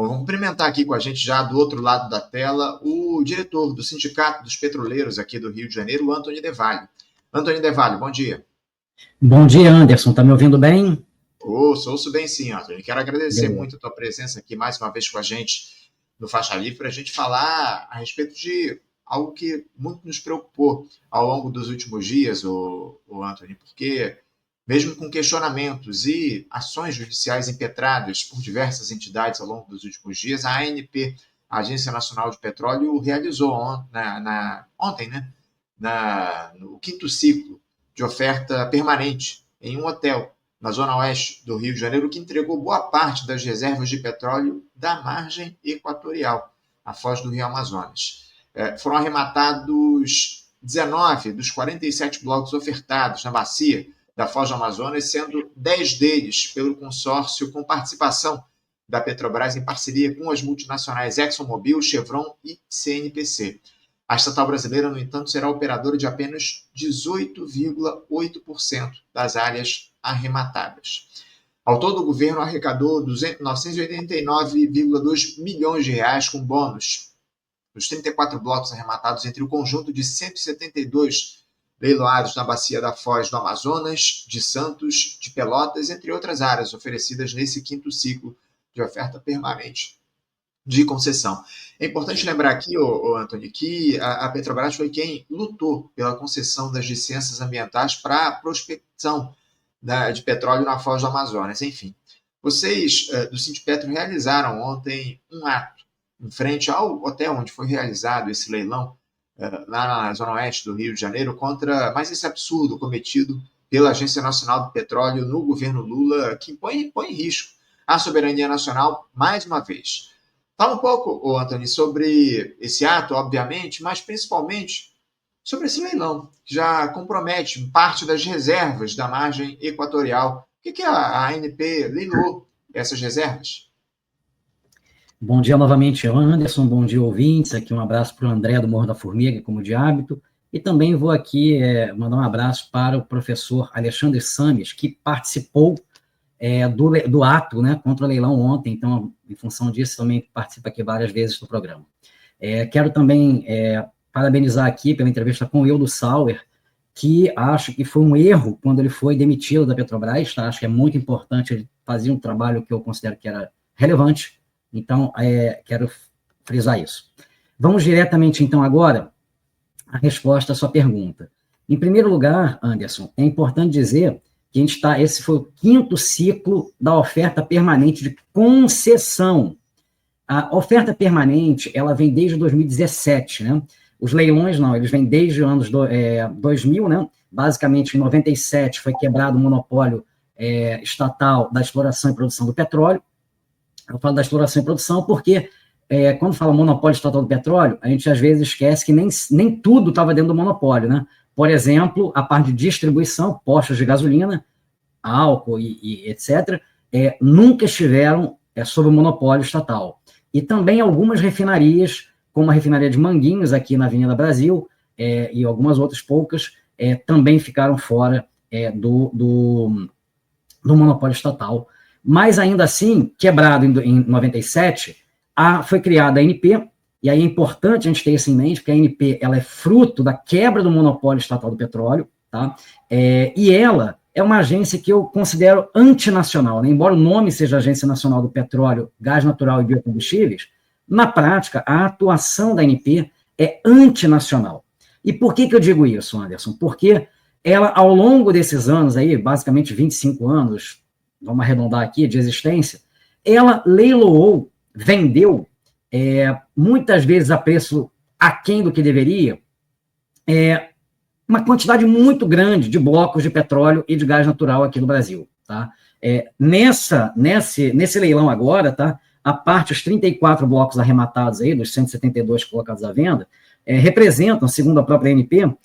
Bom, vamos cumprimentar aqui com a gente já do outro lado da tela o diretor do Sindicato dos Petroleiros aqui do Rio de Janeiro, o Antony Devalho. Antony Devalho, bom dia. Bom dia, Anderson. Está me ouvindo bem? Ouço bem sim, Antony. Quero agradecer Beleza. muito a tua presença aqui mais uma vez com a gente no Faixa Livre para a gente falar a respeito de algo que muito nos preocupou ao longo dos últimos dias, o Antony, porque mesmo com questionamentos e ações judiciais impetradas por diversas entidades ao longo dos últimos dias, a ANP, a Agência Nacional de Petróleo, realizou ontem, no quinto ciclo de oferta permanente em um hotel na zona oeste do Rio de Janeiro, que entregou boa parte das reservas de petróleo da margem equatorial, a foz do Rio Amazonas. Foram arrematados 19 dos 47 blocos ofertados na bacia da Foz do Amazonas, sendo 10 deles pelo consórcio com participação da Petrobras em parceria com as multinacionais ExxonMobil, Chevron e CNPC. A estatal brasileira, no entanto, será operadora de apenas 18,8% das áreas arrematadas. Ao todo, o governo arrecadou 989,2 milhões de reais com bônus nos 34 blocos arrematados entre o conjunto de 172 leiloados na bacia da Foz do Amazonas, de Santos, de Pelotas, entre outras áreas oferecidas nesse quinto ciclo de oferta permanente de concessão. É importante lembrar aqui, Antony, que a Petrobras foi quem lutou pela concessão das licenças ambientais para a prospecção de petróleo na Foz do Amazonas. Enfim, vocês do Sindipetro realizaram ontem um ato em frente ao hotel onde foi realizado esse leilão, lá na zona oeste do Rio de Janeiro, contra mais esse absurdo cometido pela Agência Nacional do Petróleo no governo Lula, que põe em risco a soberania nacional mais uma vez. Fala um pouco, Antony, sobre esse ato, obviamente, mas principalmente sobre esse leilão, que já compromete parte das reservas da margem equatorial. Por que a ANP leilou essas reservas? Bom dia novamente, Anderson. Bom dia, ouvintes. Aqui um abraço para o André do Morro da Formiga, como de hábito. E também vou aqui mandar um abraço para o professor Alexandre Sames, que participou do ato, né, contra o leilão ontem. Então, em função disso, também participa aqui várias vezes do programa. Quero também parabenizar aqui pela entrevista com o Eudo Sauer, que acho que foi um erro quando ele foi demitido da Petrobras, tá? Acho que é muito importante, ele fazia um trabalho que eu considero que era relevante. Então, quero frisar isso. Vamos diretamente, então, agora, à resposta à sua pergunta. Em primeiro lugar, Anderson, é importante dizer que esse foi o quinto ciclo da oferta permanente de concessão. A oferta permanente, ela vem desde 2017, né? Os leilões, não, eles vêm desde os anos 2000, né? Basicamente, em 97, foi quebrado o monopólio estatal da exploração e produção do petróleo. Eu falo da exploração e produção porque, quando fala monopólio estatal do petróleo, a gente às vezes esquece que nem tudo estava dentro do monopólio, né? Por exemplo, a parte de distribuição, postos de gasolina, álcool e etc., nunca estiveram sob o monopólio estatal. E também algumas refinarias, como a refinaria de Manguinhos, aqui na Avenida Brasil, e algumas outras poucas, também ficaram fora do monopólio estatal. Mas, ainda assim, quebrado em 97, foi criada a ANP, e aí é importante a gente ter isso em mente, porque a ANP ela é fruto da quebra do monopólio estatal do petróleo, tá? E ela é uma agência que eu considero antinacional, né? Embora o nome seja Agência Nacional do Petróleo, Gás Natural e Biocombustíveis, na prática, a atuação da ANP é antinacional. E por que eu digo isso, Anderson? Porque ela, ao longo desses anos, aí, basicamente 25 anos, vamos arredondar aqui, de existência, ela leiloou, vendeu, muitas vezes a preço aquém do que deveria, uma quantidade muito grande de blocos de petróleo e de gás natural aqui no Brasil. Tá? Nesse leilão agora, tá? A parte, os 34 blocos arrematados aí, dos 172 colocados à venda, representam, segundo a própria ANP,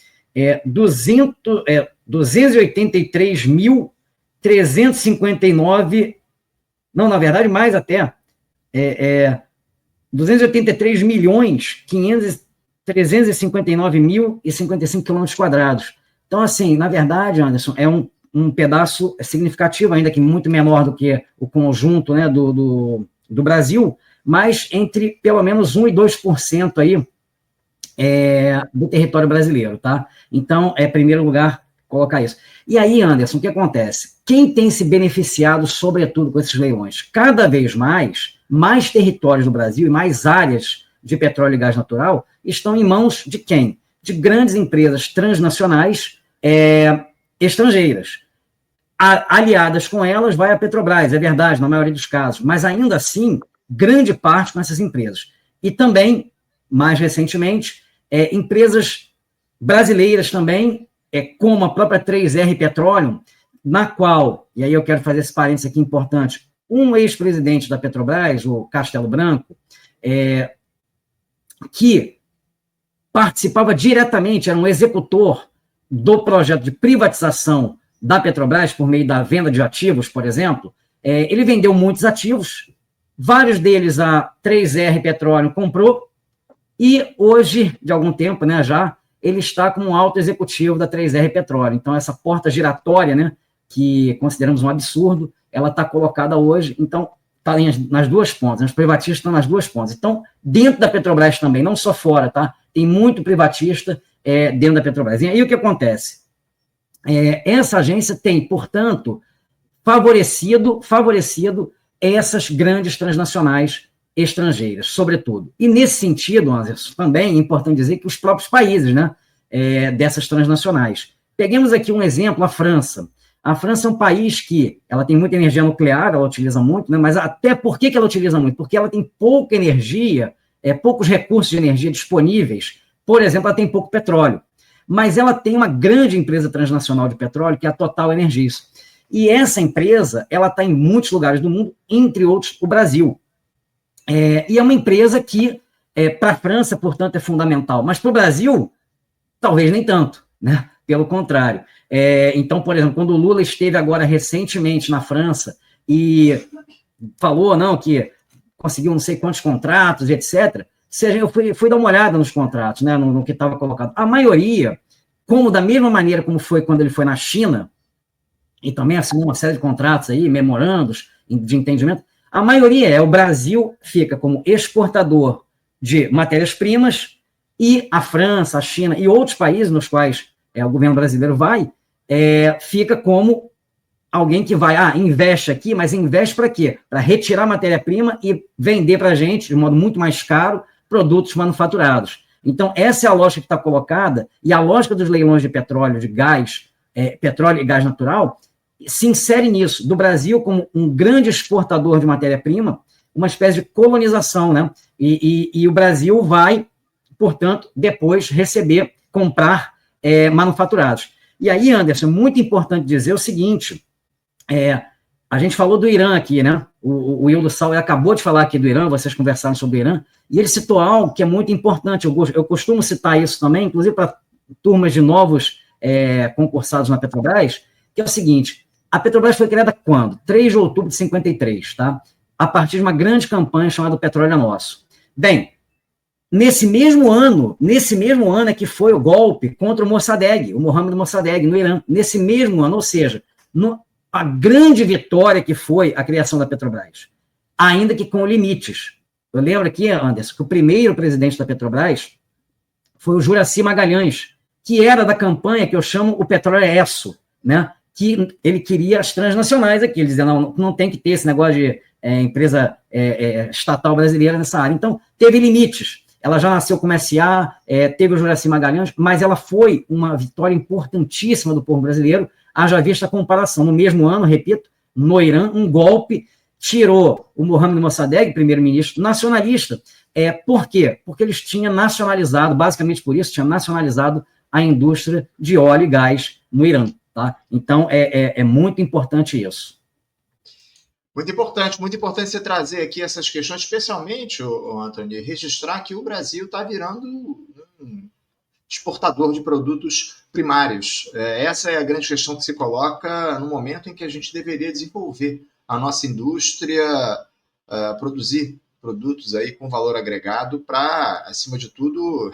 283.359, não, na verdade, mais até, 283 milhões 359.055 quilômetros quadrados. Então, assim, na verdade, Anderson, é um pedaço significativo, ainda que muito menor do que o conjunto, né, do Brasil, mas entre pelo menos 1 e 2% aí do território brasileiro, tá? Então, em primeiro lugar, colocar isso. E aí, Anderson, o que acontece? Quem tem se beneficiado, sobretudo, com esses leilões? Cada vez mais territórios do Brasil e mais áreas de petróleo e gás natural estão em mãos de quem? De grandes empresas transnacionais estrangeiras. Aliadas com elas vai a Petrobras, é verdade, na maioria dos casos, mas ainda assim, grande parte com essas empresas. E também, mais recentemente, empresas brasileiras também, como a própria 3R Petroleum, na qual, e aí eu quero fazer esse parênteses aqui importante, um ex-presidente da Petrobras, o Castelo Branco, que participava diretamente, era um executor do projeto de privatização da Petrobras, por meio da venda de ativos, por exemplo, ele vendeu muitos ativos, vários deles a 3R Petroleum comprou, e hoje, de algum tempo, né, já, ele está como um alto executivo da 3R Petroleum. Então, essa porta giratória, né, que consideramos um absurdo, ela está colocada hoje, então, está nas duas pontas, os privatistas estão nas duas pontas. Então, dentro da Petrobras também, não só fora, tá? Tem muito privatista dentro da Petrobras. E aí o que acontece? Essa agência tem, portanto, favorecido essas grandes transnacionais estrangeiras, sobretudo. E nesse sentido, Anderson, também é importante dizer que os próprios países, né, dessas transnacionais. Peguemos aqui um exemplo, a França. A França é um país que ela tem muita energia nuclear, ela utiliza muito, né, mas até por que ela utiliza muito? Porque ela tem pouca energia, poucos recursos de energia disponíveis. Por exemplo, ela tem pouco petróleo. Mas ela tem uma grande empresa transnacional de petróleo, que é a Total Energies. E essa empresa, ela está em muitos lugares do mundo, entre outros, o Brasil. E é uma empresa que, para a França, portanto, é fundamental. Mas para o Brasil, talvez nem tanto, né? Pelo contrário. Então, por exemplo, quando o Lula esteve agora recentemente na França e falou, não, que conseguiu não sei quantos contratos, etc., eu fui dar uma olhada nos contratos, né, no que estava colocado. A maioria, como da mesma maneira como foi quando ele foi na China, e também assinou uma série de contratos aí, memorandos de entendimento, a maioria o Brasil fica como exportador de matérias-primas e a França, a China e outros países nos quais o governo brasileiro vai, fica como alguém que vai, investe aqui, mas investe para quê? Para retirar matéria-prima e vender para a gente, de modo muito mais caro, produtos manufaturados. Então, essa é a lógica que está colocada, e a lógica dos leilões de petróleo, de gás, petróleo e gás natural, se insere nisso, do Brasil como um grande exportador de matéria-prima, uma espécie de colonização, né? E o Brasil vai, portanto, depois comprar manufaturados. E aí, Anderson, muito importante dizer o seguinte, a gente falou do Irã aqui, né? O Wildo Sal acabou de falar aqui do Irã, vocês conversaram sobre o Irã, e ele citou algo que é muito importante, eu costumo citar isso também, inclusive para turmas de novos concursados na Petrobras, que é o seguinte, a Petrobras foi criada quando? 3 de outubro de 53, tá? A partir de uma grande campanha chamada Petróleo é Nosso. Bem, nesse mesmo ano é que foi o golpe contra o Mossadegh, o Mohammad Mossadegh, no Irã, nesse mesmo ano, ou seja, a grande vitória que foi a criação da Petrobras, ainda que com limites. Eu lembro aqui, Anderson, que o primeiro presidente da Petrobras foi o Juracy Magalhães, que era da campanha que eu chamo o Petróleo é Esso, né? Que ele queria as transnacionais aqui, ele dizia, não tem que ter esse negócio de empresa estatal brasileira nessa área. Então, teve limites. Ela já nasceu como SA, teve o Juracy Magalhães, mas ela foi uma vitória importantíssima do povo brasileiro, haja vista a comparação. No mesmo ano, repito, no Irã, um golpe tirou o Mohammad Mossadegh, primeiro-ministro nacionalista. Por quê? Porque eles tinham nacionalizado, basicamente por isso, tinham nacionalizado a indústria de óleo e gás no Irã. Tá? Então, é muito importante isso. Muito importante você trazer aqui essas questões, especialmente, Antônio, registrar que o Brasil está virando um exportador de produtos primários. Essa é a grande questão que se coloca no momento em que a gente deveria desenvolver a nossa indústria, produzir produtos aí com valor agregado para, acima de tudo,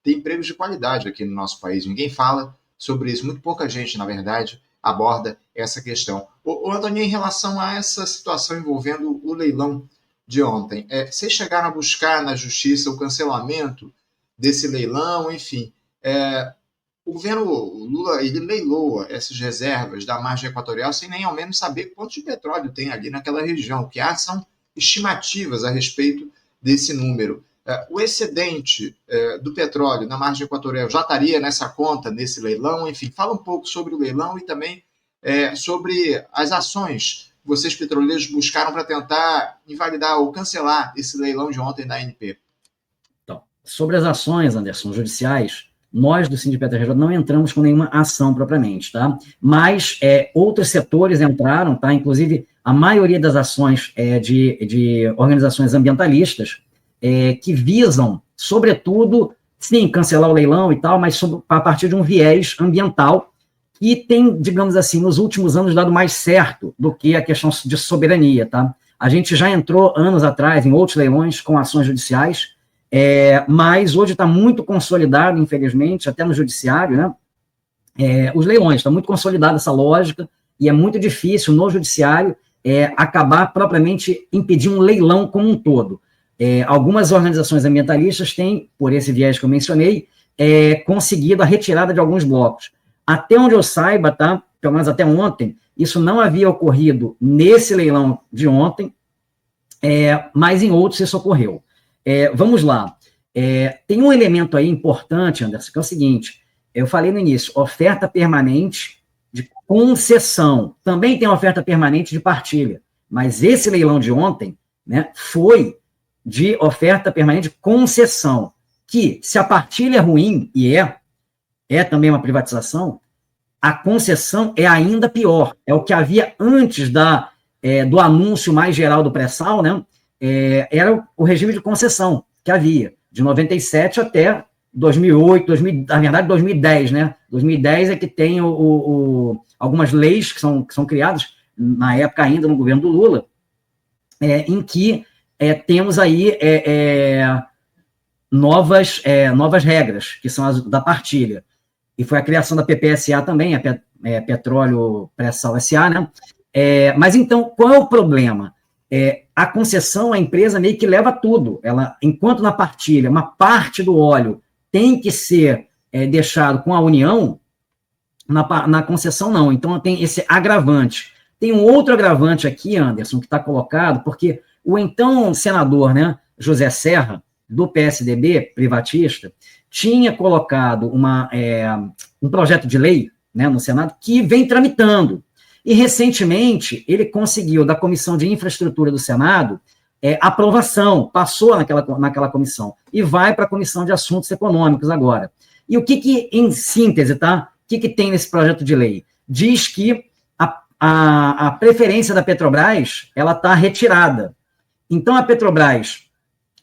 ter empregos de qualidade aqui no nosso país. Ninguém fala sobre isso, muito pouca gente, na verdade, aborda essa questão. Antônio, em relação a essa situação envolvendo o leilão de ontem. Vocês chegaram a buscar na justiça o cancelamento desse leilão, enfim. O governo Lula, ele leiloa essas reservas da margem equatorial sem nem ao menos saber quanto de petróleo tem ali naquela região. O que há são estimativas a respeito desse número. O excedente do petróleo na margem equatorial já estaria nessa conta, nesse leilão? Enfim, fala um pouco sobre o leilão e também sobre as ações que vocês petroleiros buscaram para tentar invalidar ou cancelar esse leilão de ontem da ANP. Então, sobre as ações, Anderson, judiciais, nós do Sindicato RJ não entramos com nenhuma ação propriamente, tá? Mas outros setores entraram, tá? Inclusive, a maioria das ações de organizações ambientalistas que visam, sobretudo, sim, cancelar o leilão e tal, mas a partir de um viés ambiental que tem, digamos assim, nos últimos anos dado mais certo do que a questão de soberania, tá? A gente já entrou anos atrás em outros leilões com ações judiciais, mas hoje está muito consolidado, infelizmente, até no judiciário, né? Os leilões, está muito consolidada essa lógica, e é muito difícil no judiciário acabar propriamente impedir um leilão como um todo. Algumas organizações ambientalistas têm, por esse viés que eu mencionei, conseguido a retirada de alguns blocos. Até onde eu saiba, tá? Pelo menos até ontem, isso não havia ocorrido nesse leilão de ontem, mas em outros isso ocorreu. Vamos lá. Tem um elemento aí importante, Anderson, que é o seguinte: eu falei no início, oferta permanente de concessão. Também tem oferta permanente de partilha, mas esse leilão de ontem, né, foi de oferta permanente de concessão, que, se a partilha é ruim, e é também uma privatização, a concessão é ainda pior. É o que havia antes do anúncio mais geral do pré-sal, né? Era o regime de concessão que havia, de 97 até 2008, na verdade 2010, né? 2010 é que tem algumas leis que são criadas, na época ainda no governo do Lula, em que temos aí novas regras, que são as da partilha. E foi a criação da PPSA também, Petróleo Pré-Sal SA, né? Mas então, qual é o problema? A concessão, a empresa meio que leva tudo. Ela, enquanto na partilha, uma parte do óleo tem que ser deixado com a União, na concessão não. Então, tem esse agravante. Tem um outro agravante aqui, Anderson, que está colocado, porque o então senador, né, José Serra, do PSDB, privatista, tinha colocado um projeto de lei, né, no Senado que vem tramitando. E, recentemente, ele conseguiu, da Comissão de Infraestrutura do Senado, aprovação, passou naquela comissão, e vai para a Comissão de Assuntos Econômicos agora. E o que em síntese, tá? O que tem nesse projeto de lei? Diz que a preferência da Petrobras, ela está retirada. Então, a Petrobras,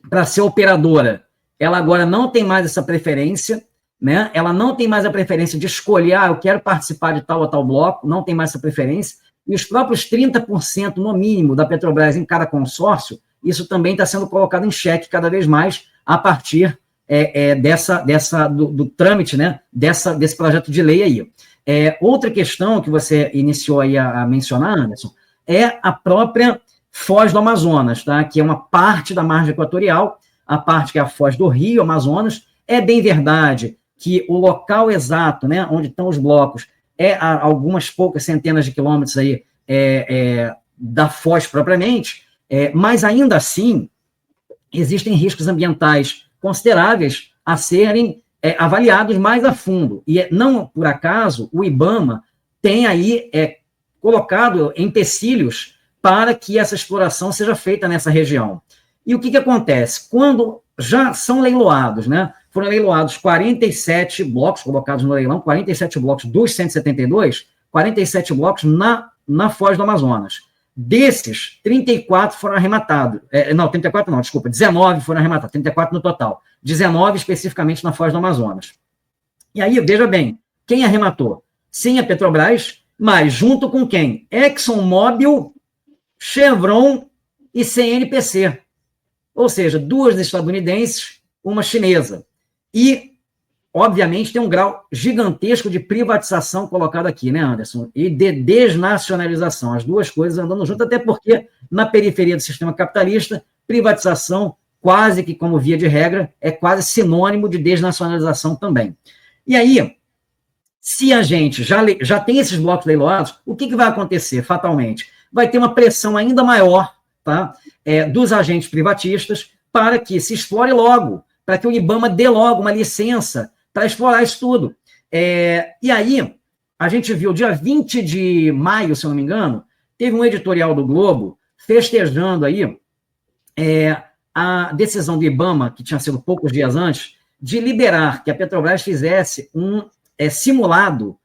para ser operadora, ela agora não tem mais essa preferência, né? Ela não tem mais a preferência de escolher, eu quero participar de tal ou tal bloco, não tem mais essa preferência, e os próprios 30% no mínimo da Petrobras em cada consórcio, isso também está sendo colocado em xeque cada vez mais a partir do trâmite, né? Desse projeto de lei aí. Outra questão que você iniciou aí a mencionar, Anderson, é a própria Foz do Amazonas, tá? Que é uma parte da margem equatorial, a parte que é a Foz do Rio, Amazonas. É bem verdade que o local exato, né, onde estão os blocos, a algumas poucas centenas de quilômetros aí da Foz propriamente, mas ainda assim existem riscos ambientais consideráveis a serem avaliados mais a fundo. E não por acaso o IBAMA tem aí colocado empecilhos para que essa exploração seja feita nessa região. E o que acontece? Quando já são leiloados, né? Foram leiloados 47 blocos colocados no leilão, 47 blocos dos 172, 47 blocos na Foz do Amazonas. Desses, 34 foram arrematados. 19 foram arrematados, 34 no total. 19 especificamente na Foz do Amazonas. E aí, veja bem, quem arrematou? Sim, a Petrobras, mas junto com quem? ExxonMobil, Chevron e CNPC. Ou seja, duas estadunidenses, uma chinesa. E, obviamente, tem um grau gigantesco de privatização colocado aqui, né, Anderson? E de desnacionalização. As duas coisas andando juntas, até porque, na periferia do sistema capitalista, privatização, quase que como via de regra, é quase sinônimo de desnacionalização também. E aí, se a gente já tem esses blocos leiloados, o que vai acontecer fatalmente? Vai ter uma pressão ainda maior, tá, dos agentes privatistas para que se explore logo, para que o IBAMA dê logo uma licença para explorar isso tudo. E aí, a gente viu, dia 20 de maio, se eu não me engano, teve um editorial do Globo festejando aí a decisão do IBAMA, que tinha sido poucos dias antes, de liberar que a Petrobras fizesse um simulado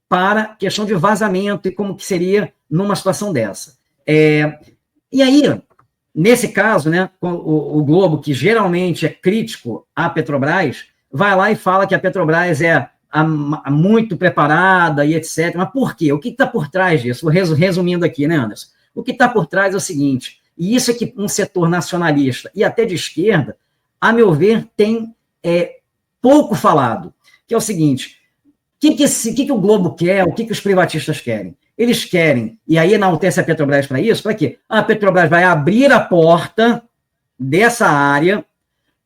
para questão de vazamento e como que seria numa situação dessa. E aí, nesse caso, né, o Globo, que geralmente é crítico à Petrobras, vai lá e fala que a Petrobras é muito preparada e etc. Mas por quê? O que está por trás disso? Resumindo aqui, né, Anderson? O que está por trás é o seguinte, e isso é que um setor nacionalista e até de esquerda, a meu ver, tem pouco falado, que é o seguinte, o que o Globo quer, o que os privatistas querem? Eles querem, e aí enaltece a Petrobras para isso, para quê? A Petrobras vai abrir a porta dessa área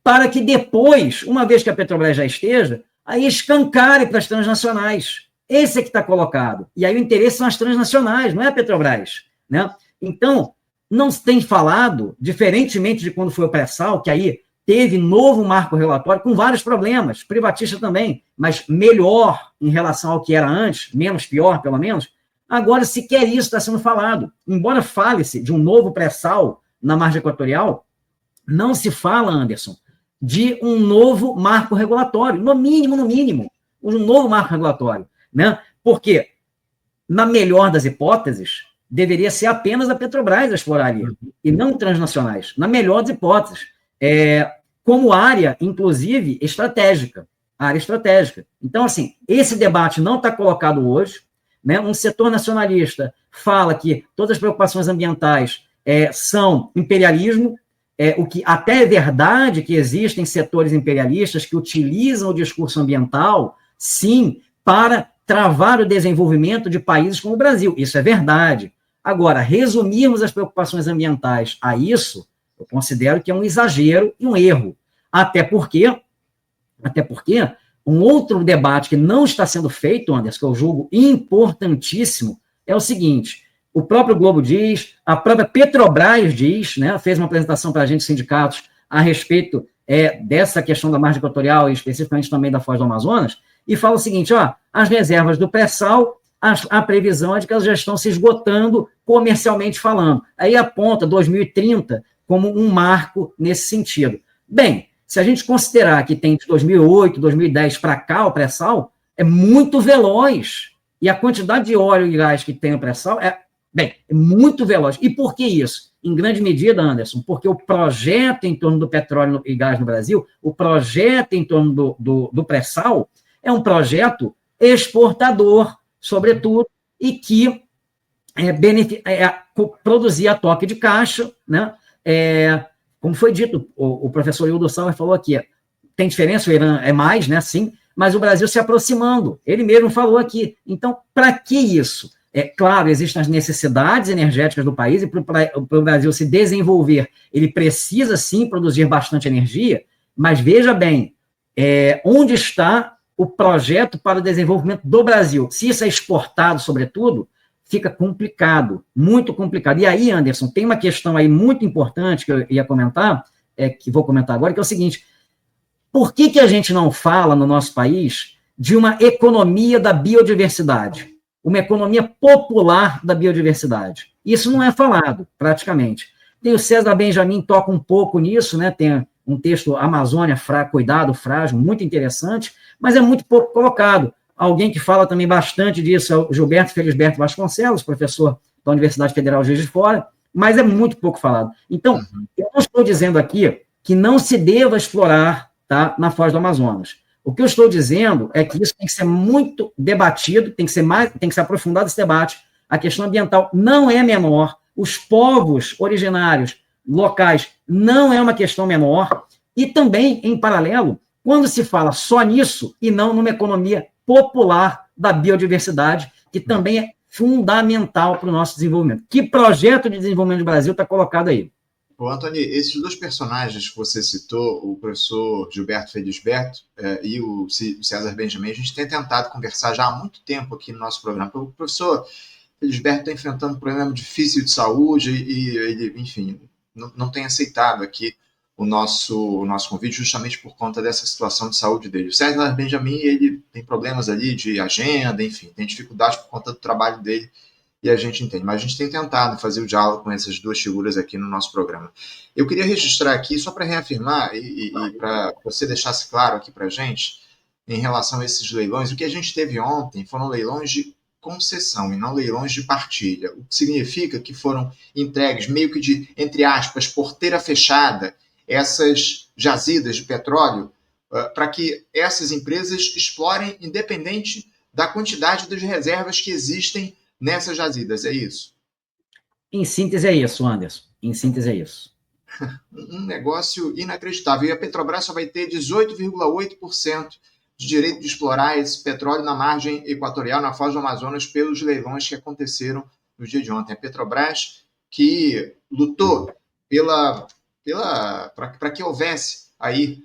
para que depois, uma vez que a Petrobras já esteja, aí escancare para as transnacionais. Esse é que está colocado. E aí o interesse são as transnacionais, não é a Petrobras, né? Então, não se tem falado, diferentemente de quando foi o pré-sal, que aí teve novo marco regulatório com vários problemas, privatista também, mas melhor em relação ao que era antes, menos pior, pelo menos. Agora, sequer isso está sendo falado. Embora fale-se de um novo pré-sal na margem equatorial, não se fala, Anderson, de um novo marco regulatório, no mínimo, um novo marco regulatório, né? Porque, na melhor das hipóteses, deveria ser apenas a Petrobras a explorar ali, e não transnacionais, na melhor das hipóteses, como área, inclusive, estratégica, área estratégica. Então, assim, esse debate não está colocado hoje, né? Um setor nacionalista fala que todas as preocupações ambientais são imperialismo, o que até é verdade que existem setores imperialistas que utilizam o discurso ambiental, sim, para travar o desenvolvimento de países como o Brasil. Isso é verdade. Agora, resumirmos as preocupações ambientais a isso, eu considero que é um exagero e um erro. Até porque um outro debate que não está sendo feito, Anderson, que eu julgo importantíssimo, é o seguinte: o próprio Globo diz, a própria Petrobras diz, né, fez uma apresentação para a gente, sindicatos, a respeito dessa questão da margem equatorial e especificamente também da Foz do Amazonas, e fala o seguinte: as reservas do pré-sal, a previsão é de que elas já estão se esgotando comercialmente falando. Aí aponta 2030 como um marco nesse sentido. Bem, se a gente considerar que tem de 2008, 2010 para cá o pré-sal, é muito veloz. E a quantidade de óleo e gás que tem o pré-sal é muito veloz. E por que isso? Em grande medida, Anderson, porque o projeto em torno do petróleo e gás no Brasil, o projeto em torno do pré-sal, é um projeto exportador, sobretudo, e que produzia toque de caixa, né? Como foi dito, o professor Hildo Sauer falou aqui, tem diferença, o Irã é mais, né? Sim, mas o Brasil se aproximando, ele mesmo falou aqui. Então, para que isso? Claro, existem as necessidades energéticas do país, e para o Brasil se desenvolver, ele precisa, sim, produzir bastante energia, mas veja bem, onde está o projeto para o desenvolvimento do Brasil? Se isso é exportado, sobretudo, fica complicado, muito complicado. E aí, Anderson, tem uma questão aí muito importante que eu ia comentar, que vou comentar agora, que é o seguinte: por que a gente não fala no nosso país de uma economia da biodiversidade? Uma economia popular da biodiversidade. Isso não é falado, praticamente. Tem o César Benjamin, toca um pouco nisso, né? Tem um texto Amazônia, Cuidado Frágil, muito interessante, mas é muito pouco colocado. Alguém que fala também bastante disso é o Gilberto Felisberto Vasconcelos, professor da Universidade Federal de Juiz de Fora, mas é muito pouco falado. Então, eu não estou dizendo aqui que não se deva explorar, tá, na Foz do Amazonas. O que eu estou dizendo é que isso tem que ser muito debatido, tem que ser aprofundado esse debate. A questão ambiental não é menor, os povos originários locais não é uma questão menor, e também, em paralelo, quando se fala só nisso e não numa economia popular da biodiversidade, que também é fundamental para o nosso desenvolvimento. Que projeto de desenvolvimento do Brasil está colocado aí? Antônio, esses dois personagens que você citou, o professor Gilberto Felisberto e o César Benjamin, a gente tem tentado conversar já há muito tempo aqui no nosso programa. O professor Felisberto está enfrentando um problema difícil de saúde e ele, enfim, não tem aceitado aqui o nosso convite justamente por conta dessa situação de saúde dele. O César Benjamin, ele tem problemas ali de agenda, enfim, tem dificuldade por conta do trabalho dele, e a gente entende. Mas a gente tem tentado fazer o diálogo com essas duas figuras aqui no nosso programa. Eu queria registrar aqui, só para reafirmar e para você deixasse claro aqui para a gente, em relação a esses leilões, o que a gente teve ontem foram leilões de concessão e não leilões de partilha, o que significa que foram entregues meio que de, entre aspas, porteira fechada, essas jazidas de petróleo, para que essas empresas explorem independente da quantidade das reservas que existem nessas jazidas, é isso? Em síntese é isso, Anderson. Em síntese é isso. Um negócio inacreditável. E a Petrobras só vai ter 18,8% de direito de explorar esse petróleo na margem equatorial, na Foz do Amazonas, pelos leilões que aconteceram no dia de ontem. A Petrobras que lutou para que houvesse aí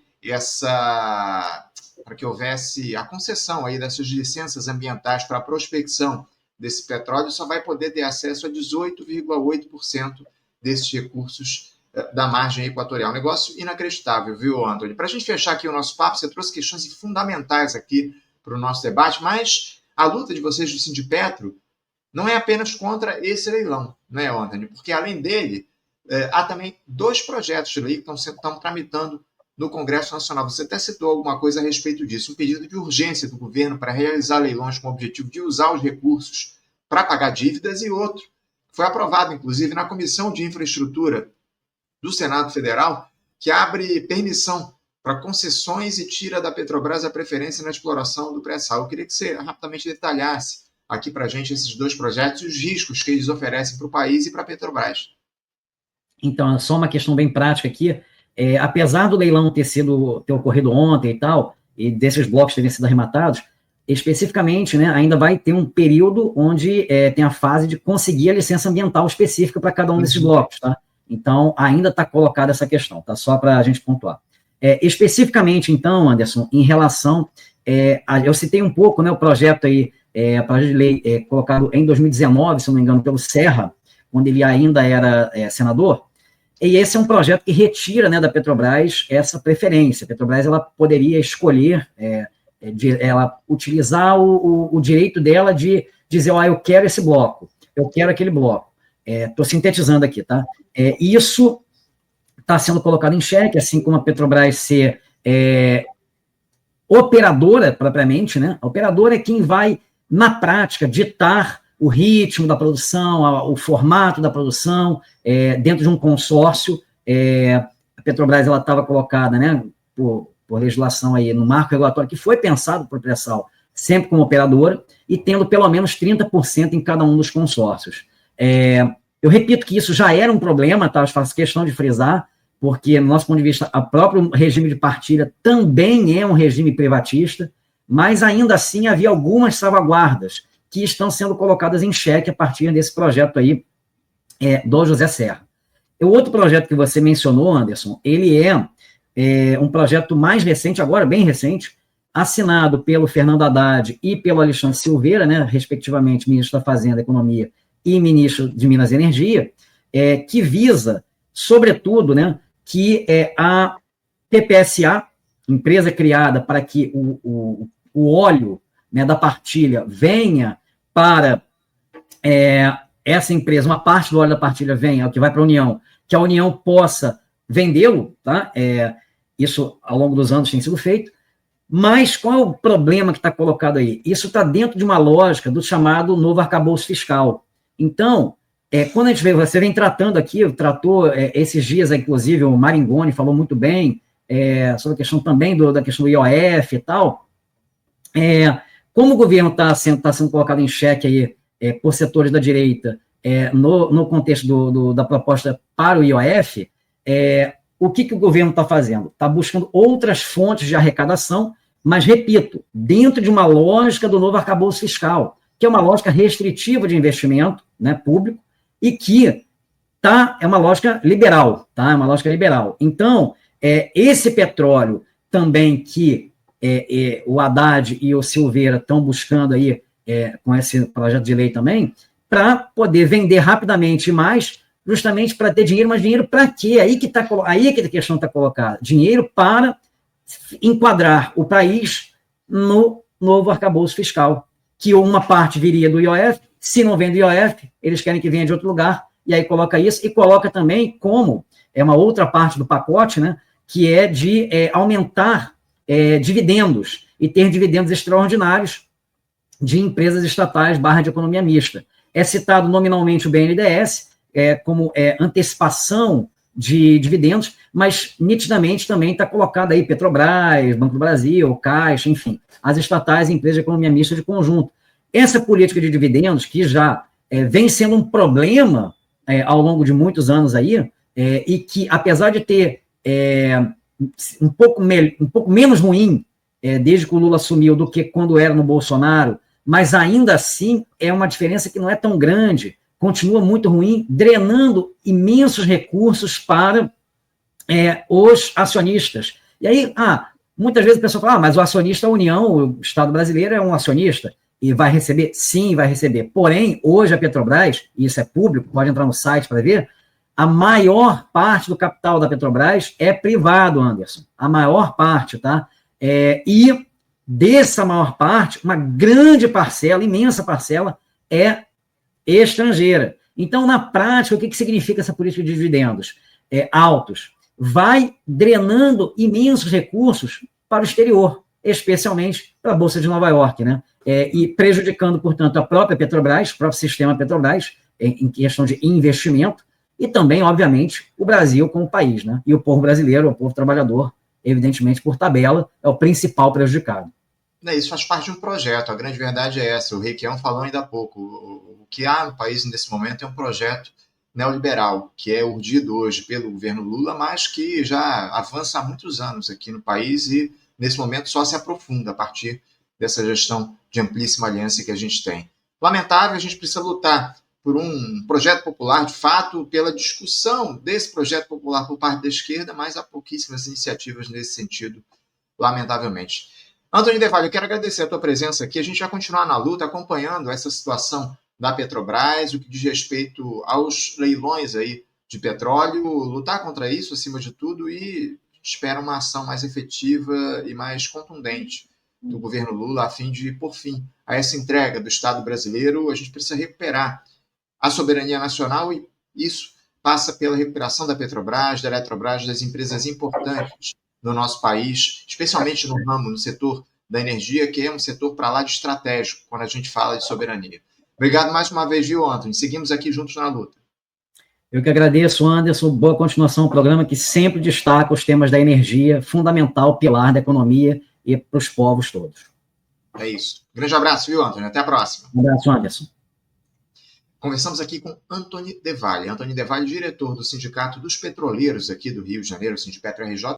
para que houvesse a concessão aí dessas licenças ambientais para a prospecção desse petróleo, só vai poder ter acesso a 18,8% desses recursos da margem equatorial. Um negócio inacreditável, viu, Antônio? Para a gente fechar aqui o nosso papo, você trouxe questões fundamentais aqui para o nosso debate, mas a luta de vocês do Sindipetro não é apenas contra esse leilão, né, Antônio? Porque, além dele, há também dois projetos de lei que estão tramitando no Congresso Nacional. Você até citou alguma coisa a respeito disso. Um pedido de urgência do governo para realizar leilões com o objetivo de usar os recursos para pagar dívidas e outro. Foi aprovado, inclusive, na Comissão de Infraestrutura do Senado Federal, que abre permissão para concessões e tira da Petrobras a preferência na exploração do pré-sal. Eu queria que você rapidamente detalhasse aqui para a gente esses dois projetos e os riscos que eles oferecem para o país e para a Petrobras. Então, só uma questão bem prática aqui. Apesar do leilão ter ocorrido ontem e tal, e desses blocos terem sido arrematados, especificamente, né, ainda vai ter um período onde tem a fase de conseguir a licença ambiental específica para cada um desses blocos, tá? Então, ainda está colocada essa questão, tá? Só para a gente pontuar. Especificamente, então, Anderson, em relação... eu citei um pouco, né, o projeto aí, projeto de lei colocado em 2019, se não me engano, pelo Serra, quando ele ainda era senador, e esse é um projeto que retira, né, da Petrobras essa preferência. A Petrobras ela poderia escolher, ela utilizar o direito dela de dizer, eu quero esse bloco, eu quero aquele bloco. Estou sintetizando aqui, tá? Isso está sendo colocado em xeque, assim como a Petrobras ser operadora, propriamente, né? A operadora é quem vai, na prática, ditar o ritmo da produção, o formato da produção, dentro de um consórcio. A Petrobras estava colocada, né, por legislação aí, no marco regulatório que foi pensado por pré-sal, sempre como operadora, e tendo pelo menos 30% em cada um dos consórcios. Eu repito que isso já era um problema, tá? Eu faço questão de frisar, porque, no nosso ponto de vista, o próprio regime de partilha também é um regime privatista, mas ainda assim havia algumas salvaguardas que estão sendo colocadas em xeque a partir desse projeto aí do José Serra. O outro projeto que você mencionou, Anderson, ele é um projeto mais recente, agora bem recente, assinado pelo Fernando Haddad e pelo Alexandre Silveira, né, respectivamente, ministro da Fazenda e Economia e ministro de Minas e Energia, que visa, sobretudo, né, que a PPSA, empresa criada para que o óleo, né, da partilha venha para essa empresa, uma parte do óleo da partilha venha, que vai para a União, que a União possa vendê-lo, tá? Isso, ao longo dos anos, tem sido feito. Mas qual é o problema que está colocado aí? Isso está dentro de uma lógica do chamado novo arcabouço fiscal. Então, quando a gente vê, você vem tratando aqui, tratou esses dias, inclusive, o Maringoni falou muito bem sobre a questão também da questão do IOF e tal. Como o governo está sendo colocado em xeque aí, por setores da direita, no contexto da proposta para o IOF, o que o governo está fazendo? Está buscando outras fontes de arrecadação, mas, repito, dentro de uma lógica do novo arcabouço fiscal, que é uma lógica restritiva de investimento, né, público, e que é uma lógica liberal, tá? É uma lógica liberal. Então, esse petróleo também que o Haddad e o Silveira estão buscando aí, com esse projeto de lei também, para poder vender rapidamente mais, justamente para ter dinheiro, mas dinheiro para quê? Aí que a questão está colocada. Dinheiro para enquadrar o país no novo arcabouço fiscal, que uma parte viria do IOF, se não vem do IOF, eles querem que venha de outro lugar, e aí coloca isso, e coloca também como, uma outra parte do pacote, né, que é de aumentar dividendos, e ter dividendos extraordinários de empresas estatais / de economia mista. É citado nominalmente o BNDES, como antecipação de dividendos, mas nitidamente também está colocado aí Petrobras, Banco do Brasil, Caixa, enfim, as estatais e empresas de economia mista de conjunto. Essa política de dividendos, que já vem sendo um problema ao longo de muitos anos aí, e que, apesar de ter um pouco menos ruim desde que o Lula assumiu do que quando era no Bolsonaro, mas ainda assim é uma diferença que não é tão grande, continua muito ruim, drenando imensos recursos para os acionistas. E aí, muitas vezes a pessoa fala, mas o acionista, a União, o Estado brasileiro é um acionista, e vai receber? Sim, vai receber. Porém, hoje a Petrobras, e isso é público, pode entrar no site para ver, a maior parte do capital da Petrobras é privado, Anderson. A maior parte, tá? E dessa maior parte, uma grande parcela, imensa parcela, é estrangeira. Então, na prática, o que significa essa política de dividendos altos? Vai drenando imensos recursos para o exterior, especialmente para a Bolsa de Nova York, né? E prejudicando, portanto, a própria Petrobras, o próprio sistema Petrobras, em questão de investimento, e também, obviamente, o Brasil como país, né? E o povo brasileiro, o povo trabalhador, evidentemente, por tabela, é o principal prejudicado. Isso faz parte de um projeto, a grande verdade é essa. O Requião falou ainda há pouco. O que há no país nesse momento é um projeto neoliberal, que é urdido hoje pelo governo Lula, mas que já avança há muitos anos aqui no país e, nesse momento, só se aprofunda a partir dessa gestão de amplíssima aliança que a gente tem. Lamentável, a gente precisa lutar por um projeto popular, de fato, pela discussão desse projeto popular por parte da esquerda, mas há pouquíssimas iniciativas nesse sentido, lamentavelmente. Antônio De Valle, eu quero agradecer a tua presença aqui. A gente vai continuar na luta, acompanhando essa situação da Petrobras, o que diz respeito aos leilões aí de petróleo, lutar contra isso, acima de tudo, e espera uma ação mais efetiva e mais contundente do governo Lula, a fim de, por fim, a essa entrega do Estado brasileiro. A gente precisa recuperar a soberania nacional, e isso passa pela recuperação da Petrobras, da Eletrobras, das empresas importantes no nosso país, especialmente no ramo, no setor da energia, que é um setor para lá de estratégico, quando a gente fala de soberania. Obrigado mais uma vez, viu, Antônio? Seguimos aqui juntos na luta. Eu que agradeço, Anderson. Boa continuação ao programa, que sempre destaca os temas da energia, fundamental pilar da economia e para os povos todos. É isso. Grande abraço, viu, Antônio? Até a próxima. Um abraço, Anderson. Conversamos aqui com Antônio De Valle. Antônio De Valle, diretor do Sindicato dos Petroleiros aqui do Rio de Janeiro, o Sindipetro RJ,